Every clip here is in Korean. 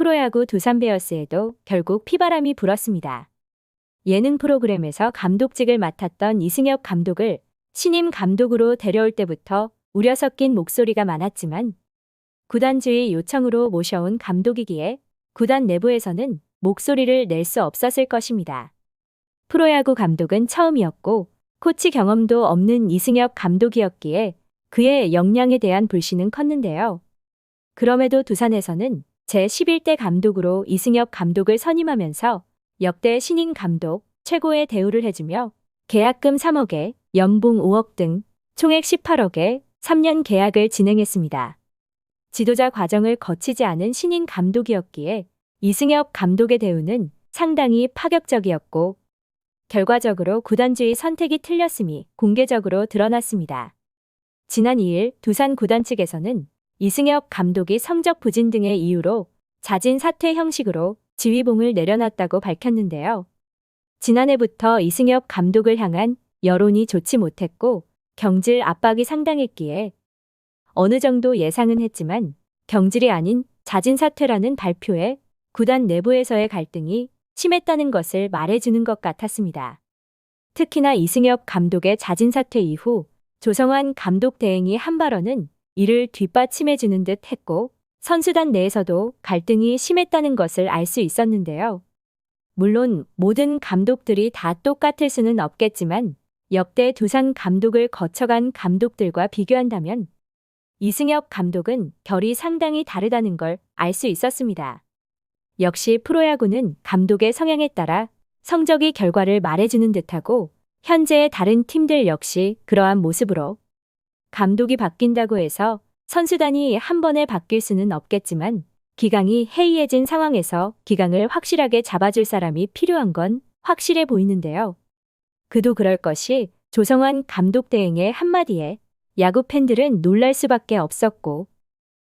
프로야구 두산 베어스에도 결국 피바람이 불었습니다. 예능 프로그램에서 감독직을 맡았던 이승엽 감독을 신임 감독으로 데려올 때부터 우려 섞인 목소리가 많았지만 구단주의 요청으로 모셔온 감독이기에 구단 내부에서는 목소리를 낼 수 없었을 것입니다. 프로야구 감독은 처음이었고 코치 경험도 없는 이승엽 감독이었기에 그의 역량에 대한 불신은 컸는데요. 그럼에도 두산에서는 제11대 감독으로 이승엽 감독을 선임하면서 역대 신인 감독 최고의 대우를 해주며 계약금 3억에 연봉 5억 등 총액 18억에 3년 계약을 진행했습니다. 지도자 과정을 거치지 않은 신인 감독이었기에 이승엽 감독의 대우는 상당히 파격적이었고 결과적으로 구단주의 선택이 틀렸음이 공개적으로 드러났습니다. 지난 2일 두산 구단 측에서는 이승엽 감독이 성적 부진 등의 이유로 자진 사퇴 형식으로 지휘봉을 내려놨다고 밝혔는데요. 지난해부터 이승엽 감독을 향한 여론이 좋지 못했고 경질 압박이 상당했기에 어느 정도 예상은 했지만 경질이 아닌 자진 사퇴라는 발표에 구단 내부에서의 갈등이 심했다는 것을 말해주는 것 같았습니다. 특히나 이승엽 감독의 자진 사퇴 이후 조성환 감독 대행이 한 발언은 이를 뒷받침해주는 듯 했고 선수단 내에서도 갈등이 심했다는 것을 알 수 있었는데요. 물론 모든 감독들이 다 똑같을 수는 없겠지만 역대 두산 감독을 거쳐간 감독들과 비교한다면 이승엽 감독은 결이 상당히 다르다는 걸 알 수 있었습니다. 역시 프로야구는 감독의 성향에 따라 성적이 결과를 말해주는 듯하고 현재의 다른 팀들 역시 그러한 모습으로 감독이 바뀐다고 해서 선수단이 한 번에 바뀔 수는 없겠지만 기강이 해이해진 상황에서 기강을 확실하게 잡아줄 사람이 필요한 건 확실해 보이는데요. 그도 그럴 것이 조성환 감독 대행의 한마디에 야구 팬들은 놀랄 수밖에 없었고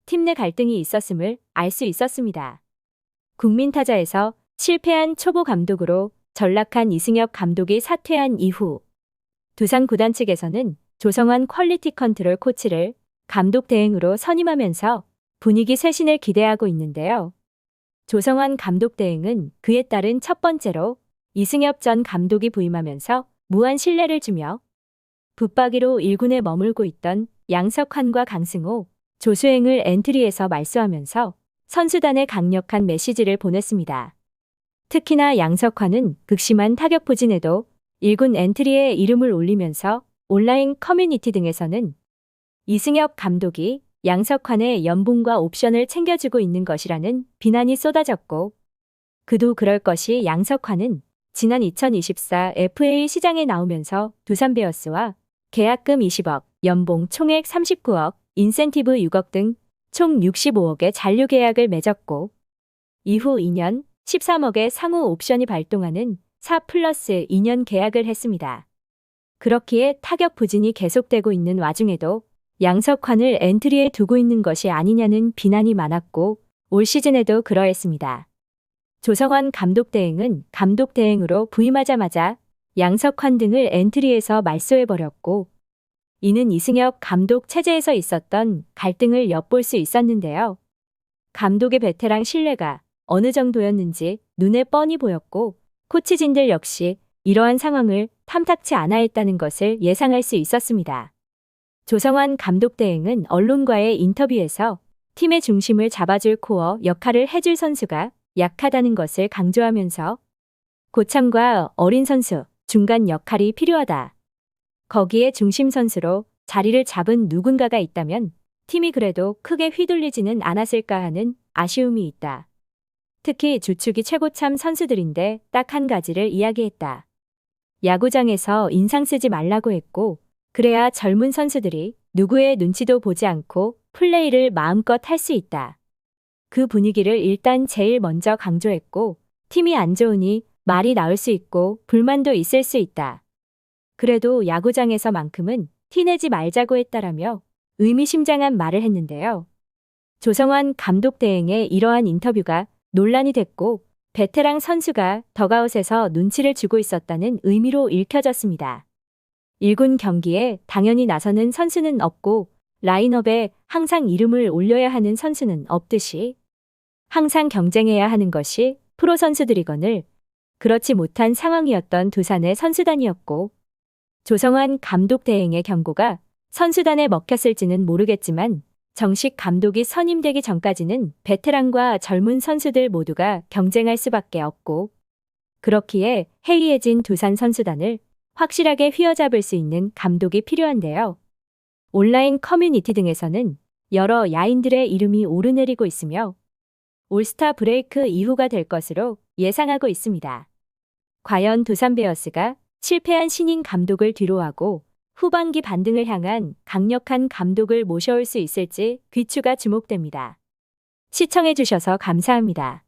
팀 내 갈등이 있었음을 알 수 있었습니다. 국민타자에서 실패한 초보 감독으로 전락한 이승엽 감독이 사퇴한 이후 두산 구단 측에서는 조성환 퀄리티 컨트롤 코치를 감독 대행으로 선임하면서 분위기 쇄신을 기대하고 있는데요. 조성환 감독 대행은 그에 따른 첫 번째로 이승엽 전 감독이 부임하면서 무한 신뢰를 주며 붙박이로 1군에 머물고 있던 양석환과 강승호, 조수행을 엔트리에서 말소하면서 선수단에 강력한 메시지를 보냈습니다. 특히나 양석환은 극심한 타격 부진에도 1군 엔트리에 이름을 올리면서 온라인 커뮤니티 등에서는 이승엽 감독이 양석환의 연봉과 옵션을 챙겨주고 있는 것이라는 비난이 쏟아졌고 그도 그럴 것이 양석환은 지난 2024 FA 시장에 나오면서 두산 베어스와 계약금 20억, 연봉 총액 39억, 인센티브 6억 등 총 65억의 잔류 계약을 맺었고 이후 2년 13억의 상호 옵션이 발동하는 4+2년 계약을 했습니다. 그렇기에 타격 부진이 계속되고 있는 와중에도 양석환을 엔트리에 두고 있는 것이 아니냐는 비난이 많았고 올 시즌에도 그러했습니다. 조성환 감독 대행은 감독 대행으로 부임하자마자 양석환 등을 엔트리에서 말소해버렸고 이는 이승엽 감독 체제에서 있었던 갈등을 엿볼 수 있었는데요. 감독의 베테랑 신뢰가 어느 정도였는지 눈에 뻔히 보였고 코치진들 역시 이러한 상황을 탐탁치 않아 했다는 것을 예상할 수 있었습니다. 조성환 감독 대행은 언론과의 인터뷰에서 팀의 중심을 잡아줄 코어 역할을 해줄 선수가 약하다는 것을 강조하면서 고참과 어린 선수, 중간 역할이 필요하다. 거기에 중심 선수로 자리를 잡은 누군가가 있다면 팀이 그래도 크게 휘둘리지는 않았을까 하는 아쉬움이 있다. 특히 주축이 최고참 선수들인데 딱 한 가지를 이야기했다. 야구장에서 인상 쓰지 말라고 했고 그래야 젊은 선수들이 누구의 눈치도 보지 않고 플레이를 마음껏 할 수 있다. 그 분위기를 일단 제일 먼저 강조했고 팀이 안 좋으니 말이 나올 수 있고 불만도 있을 수 있다. 그래도 야구장에서만큼은 티내지 말자고 했다라며 의미심장한 말을 했는데요. 조성환 감독 대행의 이러한 인터뷰가 논란이 됐고 베테랑 선수가 더가웃에서 눈치를 주고 있었다는 의미로 읽혀졌습니다. 1군 경기에 당연히 나서는 선수는 없고 라인업에 항상 이름을 올려야 하는 선수는 없듯이 항상 경쟁해야 하는 것이 프로 선수들이거늘 그렇지 못한 상황이었던 두산의 선수단이었고 조성환 감독 대행의 경고가 선수단에 먹혔을지는 모르겠지만 정식 감독이 선임되기 전까지는 베테랑과 젊은 선수들 모두가 경쟁할 수밖에 없고 그렇기에 해이해진 두산 선수단을 확실하게 휘어잡을 수 있는 감독이 필요한데요. 온라인 커뮤니티 등에서는 여러 야인들의 이름이 오르내리고 있으며 올스타 브레이크 이후가 될 것으로 예상하고 있습니다. 과연 두산 베어스가 실패한 신인 감독을 뒤로하고 후반기 반등을 향한 강력한 감독을 모셔올 수 있을지 귀추가 주목됩니다. 시청해주셔서 감사합니다.